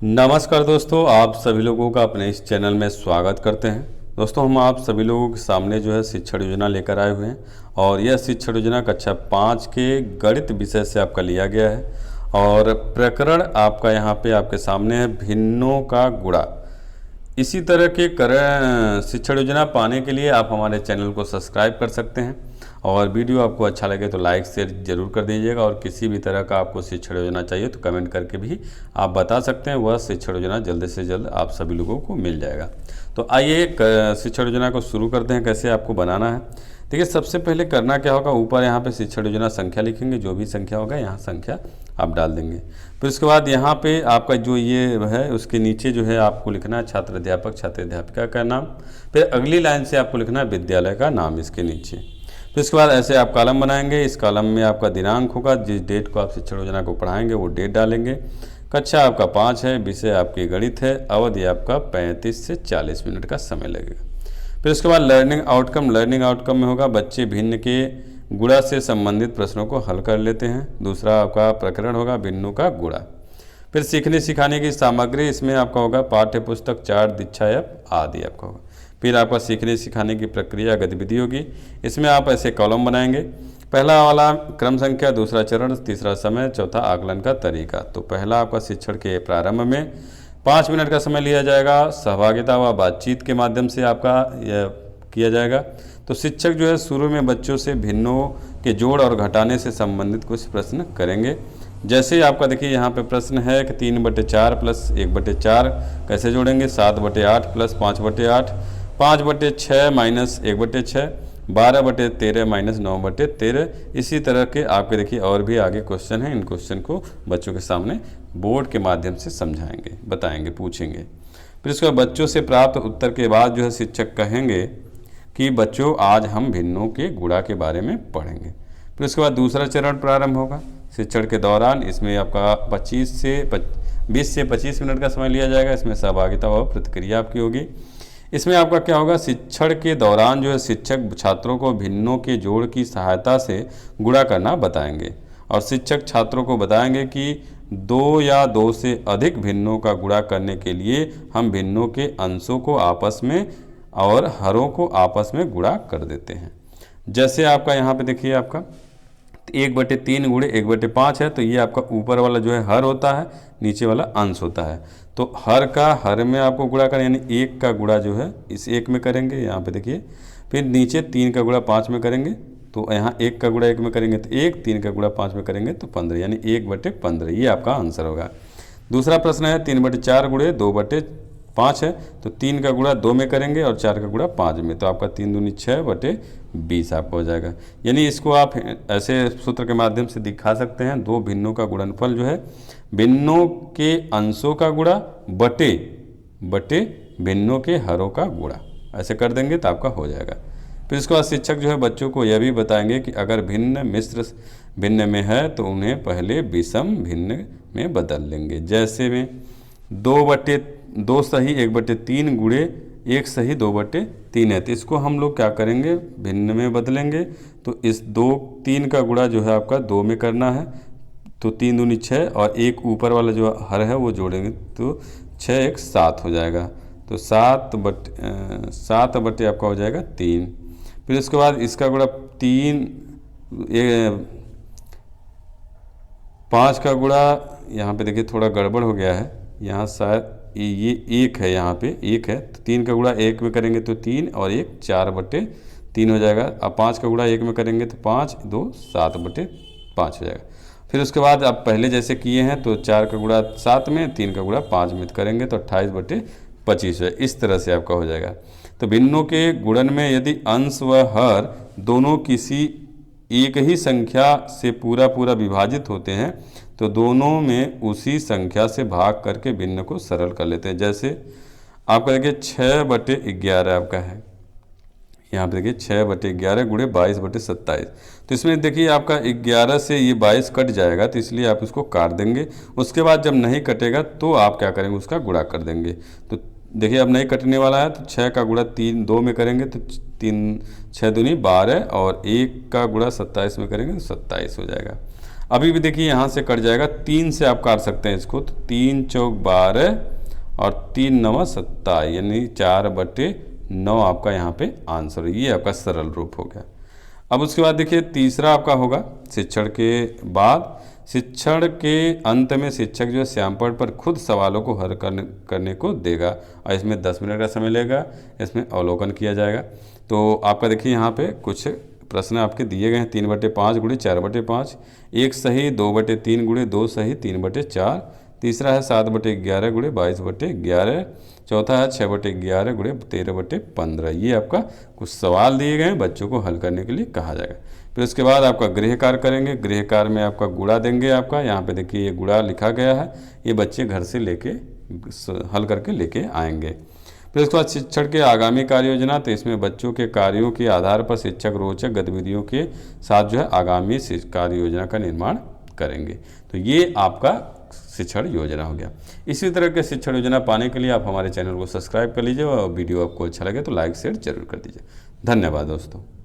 नमस्कार दोस्तों, आप सभी लोगों का अपने इस चैनल में स्वागत करते हैं। दोस्तों, हम आप सभी लोगों के सामने जो है शिक्षण योजना लेकर आए हुए हैं और यह शिक्षण योजना कक्षा 5 के गणित विषय से आपका लिया गया है और प्रकरण आपका यहाँ पे आपके सामने है भिन्नों का गुणा। इसी तरह के शिक्षण योजना पाने के लिए आप हमारे चैनल को सब्सक्राइब कर सकते हैं और वीडियो आपको अच्छा लगे तो लाइक शेयर जरूर कर दीजिएगा और किसी भी तरह का आपको शिक्षण योजना चाहिए तो कमेंट करके भी आप बता सकते हैं। वह शिक्षण योजना जल्द से जल्द आप सभी लोगों को मिल जाएगा। तो आइए शिक्षण योजना को शुरू करते हैं, कैसे आपको बनाना है। देखिए, सबसे पहले करना क्या होगा, ऊपर यहाँ पे शिक्षण योजना संख्या लिखेंगे, जो भी संख्या होगा यहाँ संख्या आप डाल देंगे। फिर उसके बाद यहाँ पे आपका जो ये है उसके नीचे जो है आपको लिखना है छात्र अध्यापक छात्र अध्यापिका का नाम। फिर अगली लाइन से आपको लिखना है विद्यालय का नाम इसके नीचे। फिर उसके बाद ऐसे आप कॉलम बनाएंगे। इस कॉलम में आपका दिनांक होगा, जिस डेट को आप शिक्षण योजना को पढ़ाएंगे वो डेट डालेंगे। कक्षा आपका 5 है, विषय आपकी गणित है, अवधि आपका 35 से 40 मिनट का समय लगेगा। फिर उसके बाद लर्निंग आउटकम में होगा बच्चे भिन्न के गुणा से संबंधित प्रश्नों को हल कर लेते हैं। दूसरा आपका प्रकरण होगा भिन्नों का गुणा। फिर सीखने सिखाने की सामग्री, इसमें आपका होगा पाठ्य पुस्तक, चार्ट, दीक्षा ऐप आदि आपका होगा। फिर आपका सीखने सिखाने की प्रक्रिया गतिविधि होगी, इसमें आप ऐसे कॉलम बनाएंगे। पहला वाला क्रम संख्या, दूसरा चरण, तीसरा समय, चौथा आकलन का तरीका। तो पहला आपका शिक्षण के प्रारंभ में 5 मिनट का समय लिया जाएगा, सहभागिता व बातचीत के माध्यम से आपका यह किया जाएगा। तो शिक्षक जो है शुरू में बच्चों से भिन्नों के जोड़ और घटाने से संबंधित कुछ प्रश्न करेंगे। जैसे आपका देखिए यहाँ पे प्रश्न है कि 3/4 प्लस 1/4 कैसे जोड़ेंगे, 7/8 प्लस 5/8, 5/6 माइनस 1/6, 12/13 माइनस 9/13। इसी तरह के आपके देखिए और भी आगे क्वेश्चन हैं। इन क्वेश्चन को बच्चों के सामने बोर्ड के माध्यम से समझाएंगे, बताएंगे, पूछेंगे। फिर उसके बाद बच्चों से प्राप्त उत्तर के बाद जो है शिक्षक कहेंगे कि बच्चों आज हम भिन्नों के गुणा के बारे में पढ़ेंगे। फिर उसके बाद दूसरा चरण प्रारंभ होगा शिक्षण के दौरान। इसमें आपका 20 से 25 मिनट का समय लिया जाएगा। इसमें सहभागिता व प्रतिक्रिया आपकी होगी। इसमें आपका क्या होगा, शिक्षण के दौरान जो है शिक्षक छात्रों को भिन्नों के जोड़ की सहायता से गुणा करना बताएंगे और शिक्षक छात्रों को बताएंगे कि 2 या 2 से अधिक भिन्नों का गुणा करने के लिए हम भिन्नों के अंशों को आपस में और हरों को आपस में गुणा कर देते हैं। जैसे आपका यहाँ पे देखिए आपका 1/3 गुणे 1/5 है, तो ये आपका ऊपर वाला जो है हर होता है, नीचे वाला अंश होता है। तो हर का हर में आपको गुणा करें, यानी 1 का गुणा जो है इस 1 में करेंगे, यहाँ पे देखिए। फिर नीचे 3 का गुणा 5 में करेंगे, तो यहाँ 1 का गुणा 1 में करेंगे तो 1, 3 का गुणा 5 में करेंगे तो 15, यानी 1/15। ये आपका आंसर होगा। दूसरा प्रश्न है 3/4 गुणे 2/5 है, तो 3 का गुणा 2 में करेंगे और 4 का गुणा 5 में, तो आपका 3 दूनी 6/20 आपका हो जाएगा। यानी इसको आप ऐसे सूत्र के माध्यम से दिखा सकते हैं, 2 भिन्नों का गुणनफल जो है भिन्नों के अंशों का गुणा बटे भिन्नों के हरों का गुणा, ऐसे कर देंगे तो आपका हो जाएगा। फिर इसके बाद शिक्षक जो है बच्चों को यह भी बताएंगे कि अगर भिन्न मिश्र भिन्न में है तो उन्हें पहले विषम भिन्न में बदल लेंगे। जैसे में 2 सही 1/3 गुणे 1 सही 2/3 है, तो इसको हम लोग क्या करेंगे, भिन्न में बदलेंगे। तो इस 3 का गुणा जो है आपका 2 में करना है, तो 3 दूनी 6 और एक ऊपर वाला जो हर है वो जोड़ेंगे तो 6 1 7 हो जाएगा। तो 7 बटे आपका हो जाएगा 3। फिर उसके बाद इसका गुणा 5 का गुणा, यहाँ पे देखिए थोड़ा गड़बड़ हो गया है, यहाँ शायद ये 1 है, यहाँ पे 1 है, तो 3 का गुणा 1 में करेंगे तो 3 और 1 4/3 हो जाएगा। अब 5 का गुणा 1 में करेंगे तो 5, 2 7/5 हो जाएगा। फिर उसके बाद आप पहले जैसे किए हैं तो 4 का गुणा 7 में, 3 का गुणा 5 में करेंगे तो 28/25 है। इस तरह से आपका हो जाएगा। तो भिन्नों के गुणन में यदि अंश व हर दोनों किसी एक ही संख्या से पूरा विभाजित होते हैं तो दोनों में उसी संख्या से भाग करके भिन्न को सरल कर लेते हैं। जैसे आपका देखिए 6/11 आपका है, यहाँ पे देखिए 6/11 गुणे 22/27। तो इसमें देखिए आपका 11 से ये 22 कट जाएगा, तो इसलिए आप इसको काट देंगे। उसके बाद जब नहीं कटेगा तो आप क्या करेंगे, उसका गुणा कर देंगे। तो देखिए अब नहीं कटने वाला है, तो 6 का गुणा 2 में करेंगे तो 3 6 दूनी 12 और 1 का गुणा 27 में करेंगे तो 27 हो जाएगा। अभी भी देखिए यहाँ से कट जाएगा, 3 से आप काट सकते हैं इसको, तो 3 चौक 12 और 3 नवा 27, यानी 4/9 आपका यहाँ पे आंसर। ये आपका सरल रूप हो गया। अब उसके बाद देखिए तीसरा आपका होगा शिक्षण के बाद। शिक्षण के अंत में शिक्षक जो है श्यामपट्ट पर खुद सवालों को हल करने को देगा और इसमें 10 मिनट का समय लेगा। इसमें अवलोकन किया जाएगा। तो आपका देखिए यहाँ पे कुछ प्रश्न आपके दिए गए हैं। 3/5 गुणे 4/5, 1 सही 2/3 गुणे 2 सही 3/4, तीसरा है 7/11 गुणे 22/11, चौथा है 6/11 गुणे 13/15। ये आपका कुछ सवाल दिए गए हैं, बच्चों को हल करने के लिए कहा जाएगा। फिर उसके बाद आपका गृह कार्य करेंगे। गृह कार्य में आपका गुणा देंगे। आपका यहाँ पे देखिए ये गुणा लिखा गया है, ये बच्चे घर से लेके हल करके लेके आएंगे। फिर उसके बाद शिक्षण के आगामी कार्य योजना, तो इसमें बच्चों के कार्यों के आधार पर शिक्षक रोचक गतिविधियों के साथ जो है आगामी कार्य योजना का निर्माण करेंगे। तो ये आपका शिक्षण योजना हो गया। इसी तरह के शिक्षण योजना पाने के लिए आप हमारे चैनल को सब्सक्राइब कर लीजिए और वीडियो आपको अच्छा लगे तो लाइक शेयर जरूर कर दीजिए। धन्यवाद दोस्तों।